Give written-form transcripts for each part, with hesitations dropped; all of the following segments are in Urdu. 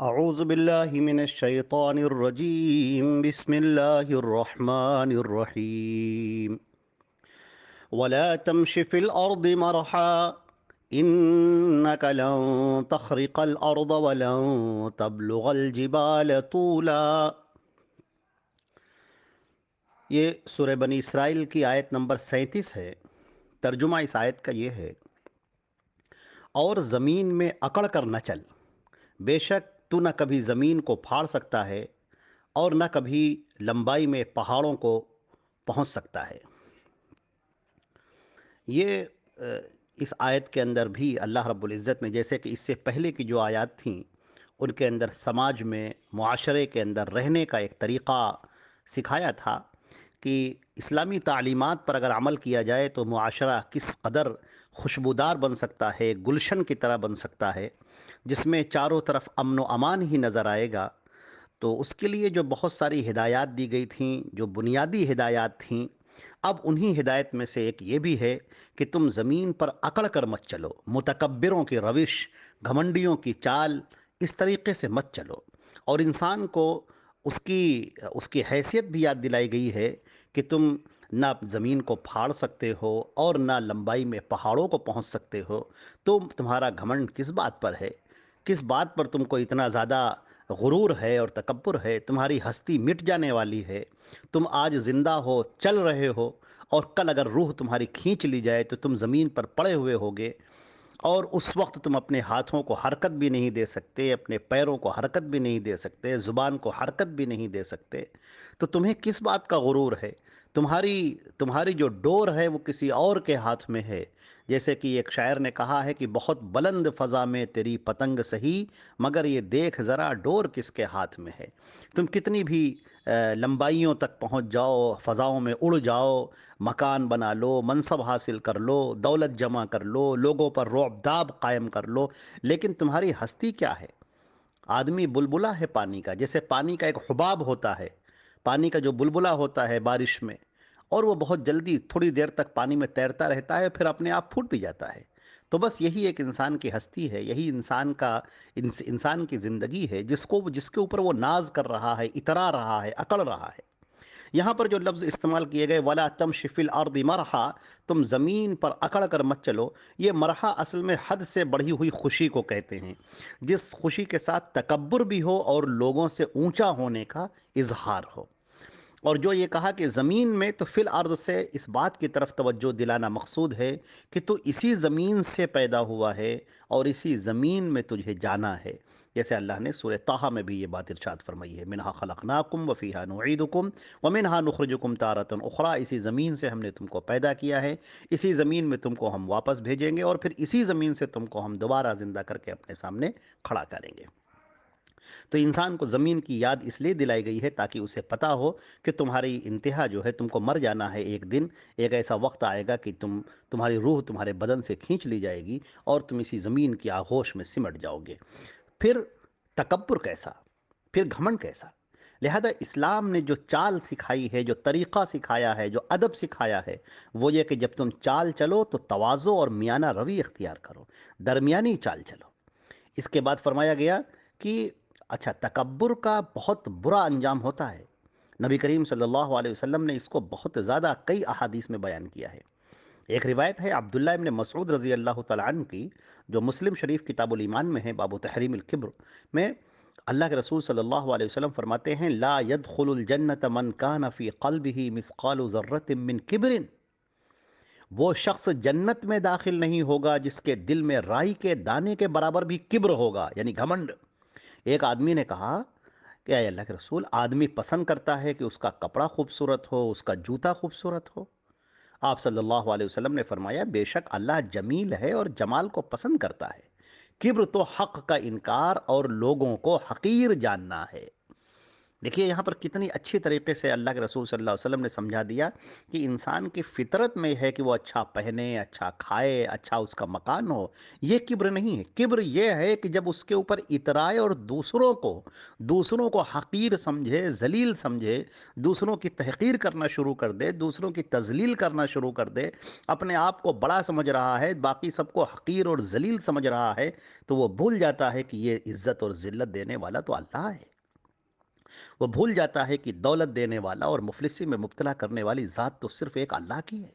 اعوذ باللہ من الشیطان الرجیم بسم اللہ الرحمن الرحیم ولا تمش في الارض مرحا انك لن تخرق الارض ولن تبلغ الجبال طولا۔ یہ سورہ بنی اسرائیل کی آیت نمبر 37 ہے۔ ترجمہ اس آیت کا یہ ہے: اور زمین میں اکڑ کر نہ چل، بے شک تو نہ کبھی زمین کو پھاڑ سکتا ہے اور نہ کبھی لمبائی میں پہاڑوں کو پہنچ سکتا ہے۔ یہ اس آیت کے اندر بھی اللہ رب العزت نے، جیسے کہ اس سے پہلے کی جو آیات تھیں ان کے اندر سماج میں، معاشرے کے اندر رہنے کا ایک طریقہ سکھایا تھا کہ اسلامی تعلیمات پر اگر عمل کیا جائے تو معاشرہ کس قدر خوشبودار بن سکتا ہے، گلشن کی طرح بن سکتا ہے، جس میں چاروں طرف امن و امان ہی نظر آئے گا۔ تو اس کے لیے جو بہت ساری ہدایات دی گئی تھیں، جو بنیادی ہدایات تھیں، اب انہی ہدایت میں سے ایک یہ بھی ہے کہ تم زمین پر اکڑ کر مت چلو، متکبروں کی روش، گھمنڈیوں کی چال، اس طریقے سے مت چلو۔ اور انسان کو اس کی حیثیت بھی یاد دلائی گئی ہے کہ تم نہ زمین کو پھاڑ سکتے ہو اور نہ لمبائی میں پہاڑوں کو پہنچ سکتے ہو۔ تو تمہارا گھمنڈ کس بات پر ہے؟ کس بات پر تم کو اتنا زیادہ غرور ہے اور تکبر ہے؟ تمہاری ہستی مٹ جانے والی ہے۔ تم آج زندہ ہو، چل رہے ہو، اور کل اگر روح تمہاری کھینچ لی جائے تو تم زمین پر پڑے ہوئے ہوگے، اور اس وقت تم اپنے ہاتھوں کو حرکت بھی نہیں دے سکتے، اپنے پیروں کو حرکت بھی نہیں دے سکتے، زبان کو حرکت بھی نہیں دے سکتے۔ تو تمہیں کس بات کا غرور ہے؟ تمہاری جو ڈور ہے وہ کسی اور کے ہاتھ میں ہے۔ جیسے کہ ایک شاعر نے کہا ہے کہ بہت بلند فضا میں تیری پتنگ سہی، مگر یہ دیکھ ذرا ڈور کس کے ہاتھ میں ہے۔ تم کتنی بھی لمبائیوں تک پہنچ جاؤ، فضاؤں میں اڑ جاؤ، مکان بنا لو، منصب حاصل کر لو، دولت جمع کر لو، لوگوں پر رعب داب قائم کر لو، لیکن تمہاری ہستی کیا ہے؟ آدمی بلبلا ہے پانی کا، جیسے پانی کا ایک حباب ہوتا ہے، پانی کا جو بلبلا ہوتا ہے بارش میں، اور وہ بہت جلدی تھوڑی دیر تک پانی میں تیرتا رہتا ہے، پھر اپنے آپ پھوٹ بھی جاتا ہے۔ تو بس یہی ایک انسان کی ہستی ہے، یہی انسان کی زندگی ہے، جس کے اوپر وہ ناز کر رہا ہے، اترا رہا ہے، اکڑ رہا ہے۔ یہاں پر جو لفظ استعمال کیے گئے وَلَا تَمْشِ فِي الْأَرْضِ مَرْحًا، تم زمین پر اکڑ کر مت چلو، یہ مرحا اصل میں حد سے بڑھی ہوئی خوشی کو کہتے ہیں، جس خوشی کے ساتھ تکبر بھی ہو اور لوگوں سے اونچا ہونے کا اظہار ہو۔ اور جو یہ کہا کہ زمین میں، تو فی الارض سے اس بات کی طرف توجہ دلانا مقصود ہے کہ تو اسی زمین سے پیدا ہوا ہے اور اسی زمین میں تجھے جانا ہے۔ جیسے اللہ نے سورہ طٰہٰ میں بھی یہ بات ارشاد فرمائی ہے، منہا خلقناکم وفیہا نعیدکم ومنہا نخرجکم تارۃ اخری، اسی زمین سے ہم نے تم کو پیدا کیا ہے، اسی زمین میں تم کو ہم واپس بھیجیں گے، اور پھر اسی زمین سے تم کو ہم دوبارہ زندہ کر کے اپنے سامنے کھڑا کریں گے۔ تو انسان کو زمین کی یاد اس لیے دلائی گئی ہے تاکہ اسے پتہ ہو کہ تمہاری انتہا جو ہے، تم کو مر جانا ہے ایک دن۔ ایک ایسا وقت آئے گا کہ تمہاری روح تمہارے بدن سے کھینچ لی جائے گی اور تم اسی زمین کی آغوش میں سمٹ جاؤ گے۔ پھر تکبر کیسا؟ پھر گھمنڈ کیسا؟ لہذا اسلام نے جو چال سکھائی ہے، جو طریقہ سکھایا ہے، جو ادب سکھایا ہے، وہ یہ کہ جب تم چال چلو تو تواضع اور میانہ روی اختیار کرو، درمیانی چال چلو۔ اس کے بعد فرمایا گیا کہ اچھا، تکبر کا بہت برا انجام ہوتا ہے۔ نبی کریم صلی اللہ علیہ وسلم نے اس کو بہت زیادہ کئی احادیث میں بیان کیا ہے۔ ایک روایت ہے عبداللہ ابن مسعود رضی اللہ تعالیٰ عنہ کی، جو مسلم شریف کتاب الایمان میں ہے، باب تحریم الکبر میں، اللہ کے رسول صلی اللہ علیہ وسلم فرماتے ہیں: لا يدخل الجنت من کان فی قلبہ مثقال ذرۃ من کبر، وہ شخص جنت میں داخل نہیں ہوگا جس کے دل میں رائی کے دانے کے برابر بھی کبر ہوگا، یعنی گھمنڈ۔ ایک آدمی نے کہا کہ اے اللہ کے رسول، آدمی پسند کرتا ہے کہ اس کا کپڑا خوبصورت ہو، اس کا جوتا خوبصورت ہو۔ آپ صلی اللہ علیہ وسلم نے فرمایا: بے شک اللہ جمیل ہے اور جمال کو پسند کرتا ہے، کبر تو حق کا انکار اور لوگوں کو حقیر جاننا ہے۔ دیکھیے یہاں پر کتنی اچھی طریقے سے اللہ کے رسول صلی اللہ علیہ وسلم نے سمجھا دیا کہ انسان کی فطرت میں ہے کہ وہ اچھا پہنے، اچھا کھائے، اچھا اس کا مکان ہو۔ یہ کبر نہیں ہے، کبر یہ ہے کہ جب اس کے اوپر اترائے اور دوسروں کو حقیر سمجھے، ذلیل سمجھے، دوسروں کی تحقیر کرنا شروع کر دے، دوسروں کی تذلیل کرنا شروع کر دے، اپنے آپ کو بڑا سمجھ رہا ہے، باقی سب کو حقیر اور ذلیل سمجھ رہا ہے، تو وہ بھول جاتا ہے کہ یہ عزت اور ذلت دینے والا تو اللہ ہے۔ وہ بھول جاتا ہے کہ دولت دینے والا اور مفلسی میں مبتلا کرنے والی ذات تو صرف ایک اللہ کی ہے۔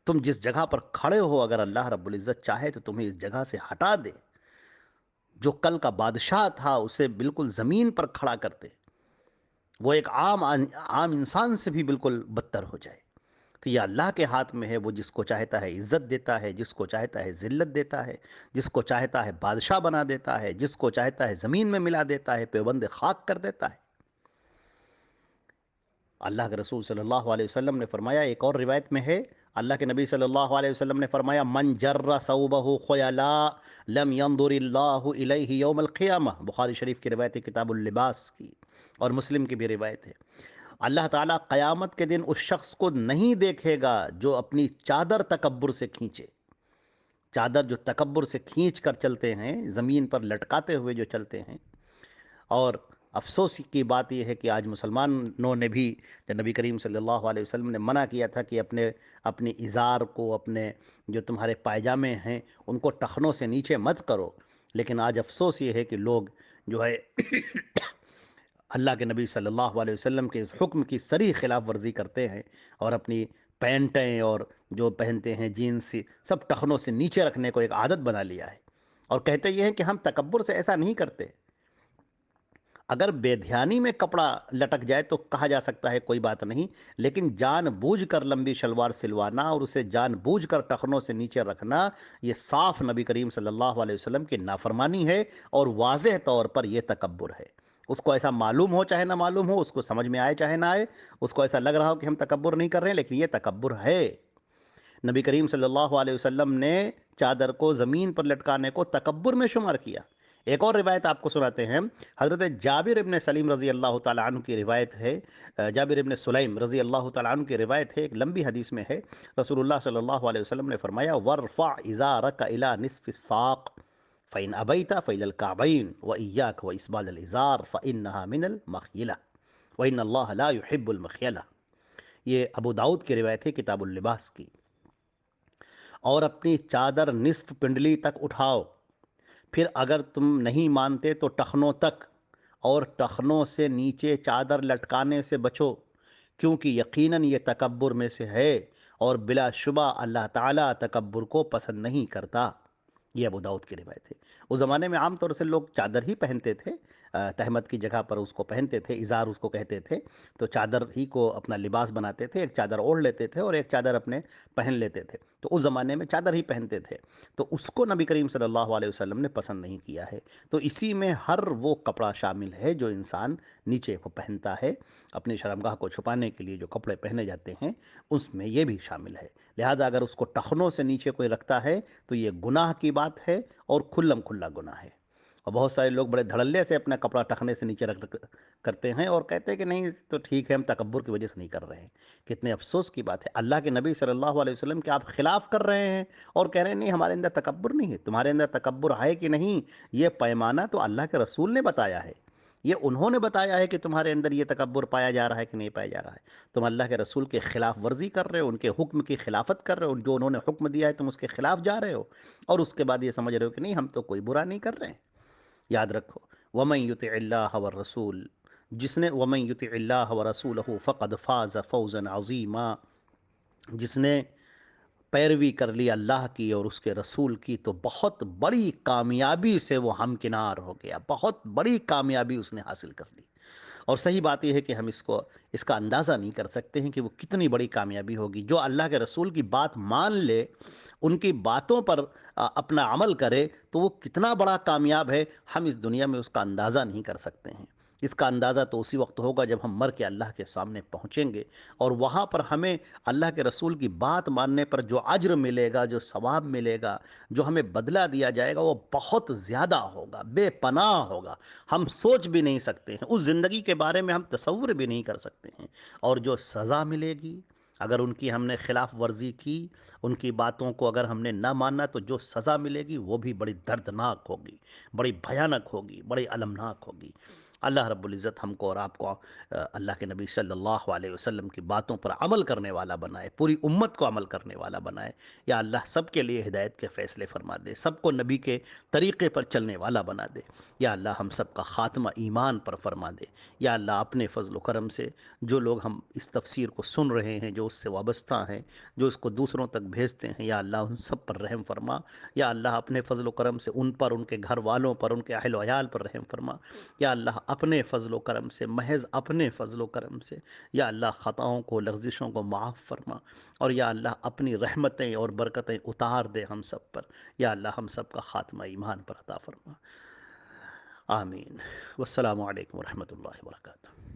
تم جس جگہ پر کھڑے ہو، اگر اللہ رب العزت چاہے تو تمہیں اس جگہ سے ہٹا دے، جو کل کا بادشاہ تھا اسے بالکل زمین پر کھڑا کر دے، وہ ایک عام انسان سے بھی بالکل بدتر ہو جائے۔ تو یہ اللہ کے ہاتھ میں ہے، وہ جس کو چاہتا ہے عزت دیتا ہے، جس کو چاہتا ہے ذلت دیتا ہے، جس کو چاہتا ہے بادشاہ بنا دیتا ہے، جس کو چاہتا ہے زمین میں ملا دیتا ہے، پیوند خاک کر دیتا ہے۔ اللہ کے رسول صلی اللہ علیہ وسلم نے فرمایا، ایک اور روایت میں ہے، اللہ کے نبی صلی اللہ علیہ وسلم نے فرمایا، من جر ثوبہ خیلا لم ينظر اللہ الیہ یوم القیامہ، بخاری شریف کی روایت ہے، کتاب اللباس کی، اور مسلم کی بھی روایت ہے۔ اللہ تعالیٰ قیامت کے دن اس شخص کو نہیں دیکھے گا جو اپنی چادر تکبر سے کھینچے۔ چادر جو تکبر سے کھینچ کر چلتے ہیں، زمین پر لٹکاتے ہوئے جو چلتے ہیں۔ اور افسوس کی بات یہ ہے کہ آج مسلمانوں نے بھی، جو نبی کریم صلی اللہ علیہ وسلم نے منع کیا تھا کہ اپنی ازار کو، اپنے جو تمہارے پائجامے ہیں ان کو ٹخنوں سے نیچے مت کرو، لیکن آج افسوس یہ ہے کہ لوگ جو ہے اللہ کے نبی صلی اللہ علیہ وسلم کے اس حکم کی صریح خلاف ورزی کرتے ہیں، اور اپنی پینٹیں اور جو پہنتے ہیں جینس سب ٹخنوں سے نیچے رکھنے کو ایک عادت بنا لیا ہے، اور کہتے یہ ہیں کہ ہم تکبر سے ایسا نہیں کرتے۔ اگر بے دھیانی میں کپڑا لٹک جائے تو کہا جا سکتا ہے کوئی بات نہیں، لیکن جان بوجھ کر لمبی شلوار سلوانا اور اسے جان بوجھ کر ٹخنوں سے نیچے رکھنا، یہ صاف نبی کریم صلی اللہ علیہ وسلم کی نافرمانی ہے، اور واضح طور پر یہ تکبر ہے۔ اس کو ایسا معلوم ہو چاہے نہ معلوم ہو، اس کو سمجھ میں آئے چاہے نہ آئے، اس کو ایسا لگ رہا ہو کہ ہم تکبر نہیں کر رہے ہیں، لیکن یہ تکبر ہے۔ نبی کریم صلی اللہ علیہ وسلم نے چادر کو زمین پر لٹکانے کو تکبر میں شمار کیا۔ ایک اور روایت آپ کو سناتے ہیں، حضرت جابر ابن سلیم رضی اللہ تعالیٰ عنہ کی روایت ہے، جابر ابن سلیم رضی اللہ تعالیٰ عنہ کی روایت ہے، ایک لمبی حدیث میں ہے، رسول اللہ صلی اللہ علیہ وسلم نے فرمایا، وَارْفَعْ إِزَارَكَ إِلَى نِصْفِ السَّاقِ فَإِنْ أَبَيْتَ فَإِلَى الْكَعْبَيْنِ وَإِيَّاكَ وَإِسْبَالَ الْإِزَارِ فَإِنَّهَا مِنَ الْمَخْيِلَةِ وَإِنَّ اللَّهَ لَا يُحِبُّ الْمَخْيَلَةِ۔ یہ ابو داؤد کی روایت ہے، کتاب اللباس کی۔ اور اپنی چادر نصف پنڈلی تک اٹھاؤ، پھر اگر تم نہیں مانتے تو ٹخنوں تک، اور ٹخنوں سے نیچے چادر لٹکانے سے بچو، کیونکہ یقیناً یہ تکبر میں سے ہے، اور بلا شبہ اللہ تعالیٰ تکبر کو پسند نہیں کرتا۔ یہ ابو داؤد کی روایت ہے۔ اس زمانے میں عام طور سے لوگ چادر ہی پہنتے تھے، تہمت کی جگہ پر اس کو پہنتے تھے، ازار اس کو کہتے تھے، تو چادر ہی کو اپنا لباس بناتے تھے، ایک چادر اوڑھ لیتے تھے اور ایک چادر اپنے پہن لیتے تھے، تو اس زمانے میں چادر ہی پہنتے تھے، تو اس کو نبی کریم صلی اللہ علیہ وسلم نے پسند نہیں کیا ہے۔ تو اسی میں ہر وہ کپڑا شامل ہے جو انسان نیچے کو پہنتا ہے، اپنی شرمگاہ کو چھپانے کے لیے جو کپڑے پہنے جاتے ہیں اس میں یہ بھی شامل ہے۔ لہٰذا اگر اس کو ٹخنوں سے نیچے کوئی رکھتا ہے تو یہ گناہ کی بات ہے، اور کھلم کھلا گناہ ہے۔ اور بہت سارے لوگ بڑے دھڑلے سے اپنا کپڑا ٹخنے سے نیچے رکھ کرتے ہیں، اور کہتے ہیں کہ نہیں تو ٹھیک ہے، ہم تکبر کی وجہ سے نہیں کر رہے ہیں۔ کتنے افسوس کی بات ہے، اللہ کے نبی صلی اللہ علیہ وسلم کے آپ خلاف کر رہے ہیں، اور کہہ رہے ہیں نہیں ہمارے اندر تکبر نہیں ہے۔ تمہارے اندر تکبر ہے کہ نہیں، یہ پیمانہ تو اللہ کے رسول نے بتایا ہے، یہ انہوں نے بتایا ہے کہ تمہارے اندر یہ تکبر پایا جا رہا ہے کہ نہیں پایا جا رہا ہے۔ تم اللہ کے رسول کے خلاف ورزی کر رہے ہو، ان کے حکم کی خلافت کر رہے ہو، جو انہوں نے حکم دیا ہے تم اس کے خلاف جا رہے ہو، اور اس کے بعد یہ سمجھ رہے ہو کہ نہیں ہم تو کوئی برا نہیں کر رہے ہیں۔ یاد رکھو، وَمَن يُطِعِ اللَّهَ وَالرَّسُولَ، جس نے وَمَن يُطِعِ اللَّهَ وَرَسُولَهُ فَقَدْ فَازَ فَوْزًا عَظِيمًا، جس نے پیروی کر لی اللہ کی اور اس کے رسول کی تو بہت بڑی کامیابی سے وہ ہمکنار ہو گیا، بہت بڑی کامیابی اس نے حاصل کر لی۔ اور صحیح بات یہ ہے کہ ہم اس کا اندازہ نہیں کر سکتے ہیں کہ وہ کتنی بڑی کامیابی ہوگی۔ جو اللہ کے رسول کی بات مان لے، ان کی باتوں پر اپنا عمل کرے، تو وہ کتنا بڑا کامیاب ہے، ہم اس دنیا میں اس کا اندازہ نہیں کر سکتے ہیں۔ اس کا اندازہ تو اسی وقت ہوگا جب ہم مر کے اللہ کے سامنے پہنچیں گے، اور وہاں پر ہمیں اللہ کے رسول کی بات ماننے پر جو اجر ملے گا، جو ثواب ملے گا، جو ہمیں بدلہ دیا جائے گا، وہ بہت زیادہ ہوگا، بے پناہ ہوگا۔ ہم سوچ بھی نہیں سکتے ہیں، اس زندگی کے بارے میں ہم تصور بھی نہیں کر سکتے ہیں۔ اور جو سزا ملے گی، اگر ان کی ہم نے خلاف ورزی کی، ان کی باتوں کو اگر ہم نے نہ مانا، تو جو سزا ملے گی وہ بھی بڑی دردناک ہوگی، بڑی بھیانک ہوگی، بڑی المناک ہوگی۔ اللہ رب العزت ہم کو اور آپ کو اللہ کے نبی صلی اللہ علیہ وسلم کی باتوں پر عمل کرنے والا بنائے، پوری امت کو عمل کرنے والا بنائے۔ یا اللہ سب کے لیے ہدایت کے فیصلے فرما دے، سب کو نبی کے طریقے پر چلنے والا بنا دے۔ یا اللہ ہم سب کا خاتمہ ایمان پر فرما دے۔ یا اللہ اپنے فضل و کرم سے جو لوگ ہم اس تفسیر کو سن رہے ہیں، جو اس سے وابستہ ہیں، جو اس کو دوسروں تک بھیجتے ہیں، یا اللہ ان سب پر رحم فرما۔ یا اللہ اپنے فضل و کرم سے ان پر، ان کے گھر والوں پر، ان کے اہل و عیال پر رحم فرما۔ یا اللہ اپنے فضل و کرم سے، محض اپنے فضل و کرم سے، یا اللہ خطاؤں کو، لغزشوں کو معاف فرما، اور یا اللہ اپنی رحمتیں اور برکتیں اتار دے ہم سب پر۔ یا اللہ ہم سب کا خاتمہ ایمان پر عطا فرما۔ آمین۔ والسلام علیکم ورحمۃ اللہ وبرکاتہ۔